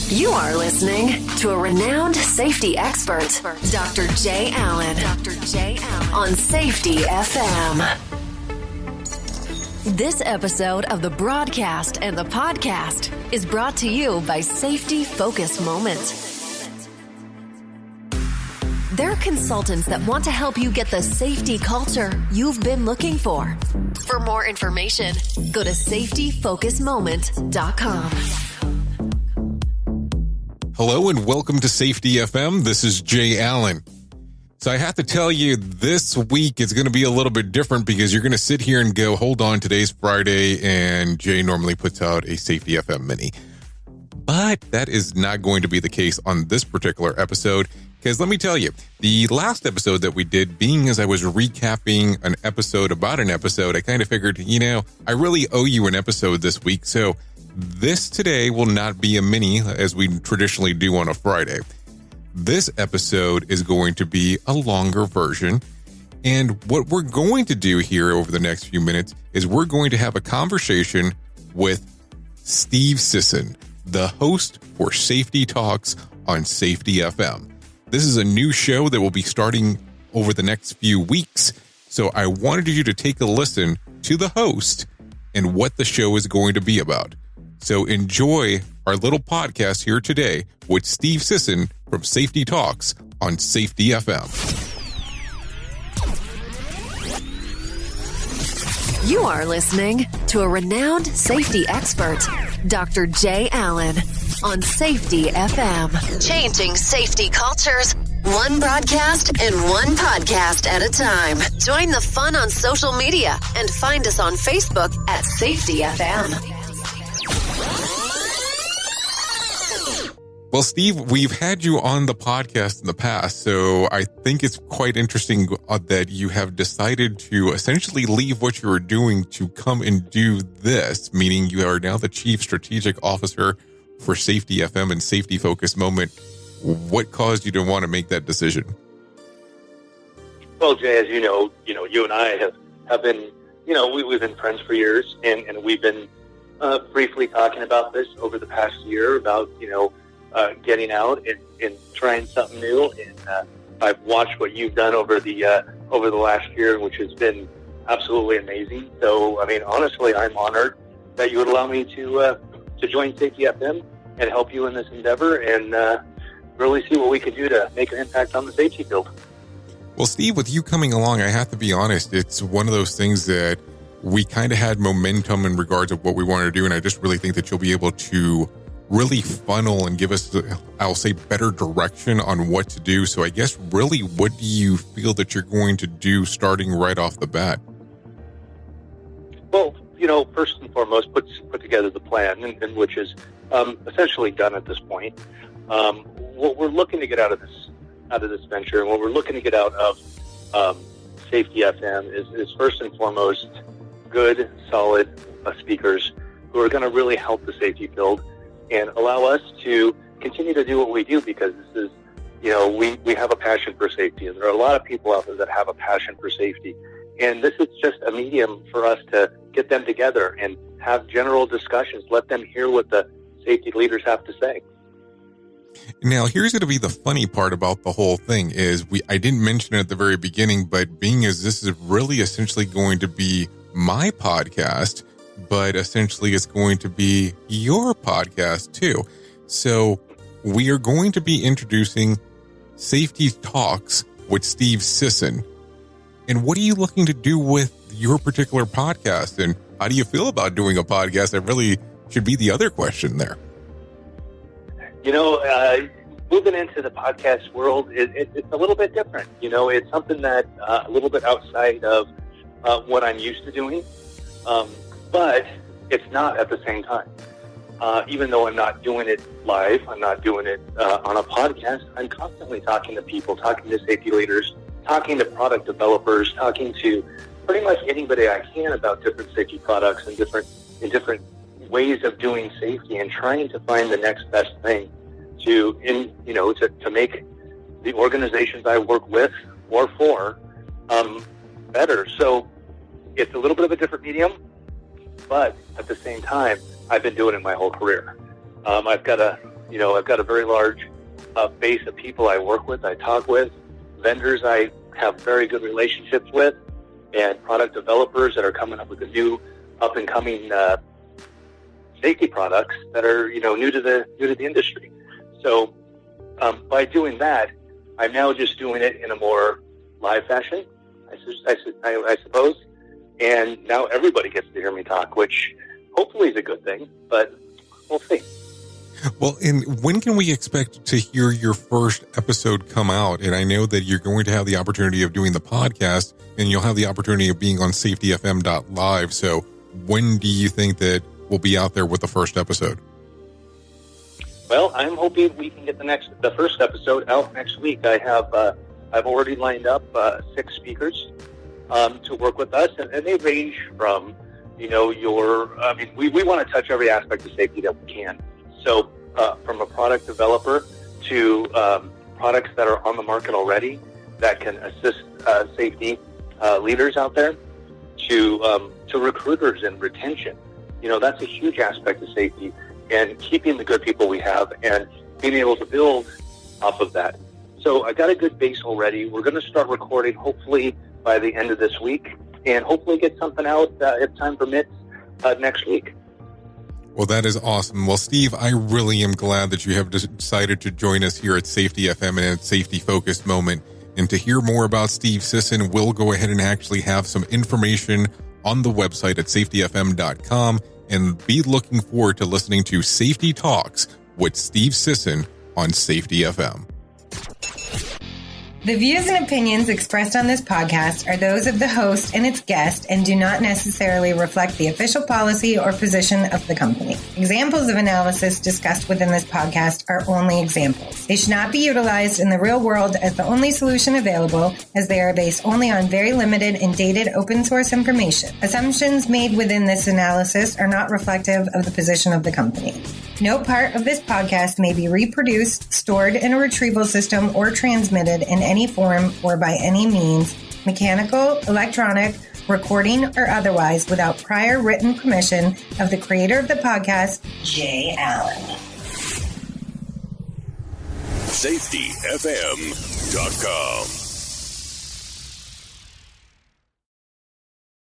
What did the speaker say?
You are listening to a renowned safety expert, Dr. Jay Allen, on Safety FM. This episode of the broadcast and the podcast is brought to you by Safety Focus Moment. They're consultants that want to help you get the safety culture you've been looking for. For more information, go to safetyfocusmoment.com. Hello and welcome to Safety FM. This is Jay Allen. So I have to tell you, this week is going to be a little bit different because you're going to sit here and go, hold on, today's Friday, and Jay normally puts out a Safety FM mini. But that is not going to be the case on this particular episode, because let me tell you, the last episode that we did, being as I was recapping an episode about an episode, I kind of figured, I really owe you an episode this week, so this today will not be a mini as we traditionally do on a Friday. This episode is going to be a longer version. And what we're going to do here over the next few minutes is we're going to have a conversation with Steve Sisson, the host for Safety Talks on Safety FM. This is a new show that will be starting over the next few weeks. So I wanted you to take a listen to the host and what the show is going to be about. So enjoy our little podcast here today with Steve Sisson from Safety Talks on Safety FM. You are listening to a renowned safety expert, Dr. Jay Allen, on Safety FM. Changing safety cultures, one broadcast and one podcast at a time. Join the fun on social media and find us on Facebook at Safety FM. Well, Steve, we've had you on the podcast in the past, so I think it's quite interesting that you have decided to essentially leave what you were doing to come and do this, meaning you are now the Chief Strategic Officer for Safety FM and Safety Focus Moment. What caused you to want to make that decision? Well, Jay, as you know, you and I have been, we've been friends for years, and we've been briefly talking about this over the past year about, getting out and trying something new. And I've watched what you've done over the last year, which has been absolutely amazing. So, honestly, I'm honored that you would allow me to join Safety FM and help you in this endeavor and really see what we can do to make an impact on the safety field. Well, Steve, with you coming along, I have to be honest, it's one of those things that we kind of had momentum in regards of what we wanted to do. And I just really think that you'll be able to really funnel and give us, I'll say, better direction on what to do. So I guess really, what do you feel that you're going to do starting right off the bat? Well, first and foremost, put together the plan, and which is essentially done at this point. What we're looking to get out of this venture, and what we're looking to get out of Safety FM is first and foremost good, solid speakers who are going to really help the safety field and allow us to continue to do what we do, because this is, we have a passion for safety, and there are a lot of people out there that have a passion for safety. And this is just a medium for us to get them together and have general discussions, let them hear what the safety leaders have to say. Now, here's going to be the funny part about the whole thing is I didn't mention it at the very beginning, but being as this is really essentially going to be my podcast, but essentially it's going to be your podcast too. So we are going to be introducing Safety Talks with Steve Sisson. And what are you looking to do with your particular podcast? And how do you feel about doing a podcast? That really should be the other question there. Moving into the podcast world, it's a little bit different. It's something that a little bit outside of what I'm used to doing. But it's not at the same time. Even though I'm not doing it live, I'm not doing it on a podcast, I'm constantly talking to people, talking to safety leaders, talking to product developers, talking to pretty much anybody I can about different safety products and different ways of doing safety, and trying to find the next best thing to make the organizations I work with or for better. So it's a little bit of a different medium, but at the same time, I've been doing it my whole career. I've got a I've got a very large base of people I work with, I talk with, vendors I have very good relationships with, and product developers that are coming up with the new up-and-coming safety products that are, new to the industry. So by doing that, I'm now just doing it in a more live fashion, I suppose. And now everybody gets to hear me talk, which hopefully is a good thing, but we'll see. Well, and when can we expect to hear your first episode come out? And I know that you're going to have the opportunity of doing the podcast, and you'll have the opportunity of being on safetyfm.live. So when do you think that we'll be out there with the first episode? Well, I'm hoping we can get the first episode out next week. I've already lined up 6 speakers to work with us, and they range from, we want to touch every aspect of safety that we can. So from a product developer to products that are on the market already that can assist safety leaders out there, to recruiters and retention. That's a huge aspect of safety, and keeping the good people we have and being able to build off of that. So I got a good base already. We're going to start recording hopefully by the end of this week, and hopefully get something out, if time permits, next week. Well, that is awesome. Well, Steve, I really am glad that you have decided to join us here at Safety FM in a safety-focused moment. And to hear more about Steve Sisson, we'll go ahead and actually have some information on the website at safetyfm.com, and be looking forward to listening to Safety Talks with Steve Sisson on Safety FM. The views and opinions expressed on this podcast are those of the host and its guest and do not necessarily reflect the official policy or position of the company. Examples of analysis discussed within this podcast are only examples. They should not be utilized in the real world as the only solution available, as they are based only on very limited and dated open source information. Assumptions made within this analysis are not reflective of the position of the company. No part of this podcast may be reproduced, stored in a retrieval system, or transmitted in any form or by any means, mechanical, electronic, recording, or otherwise, without prior written permission of the creator of the podcast, Jay Allen. SafetyFM.com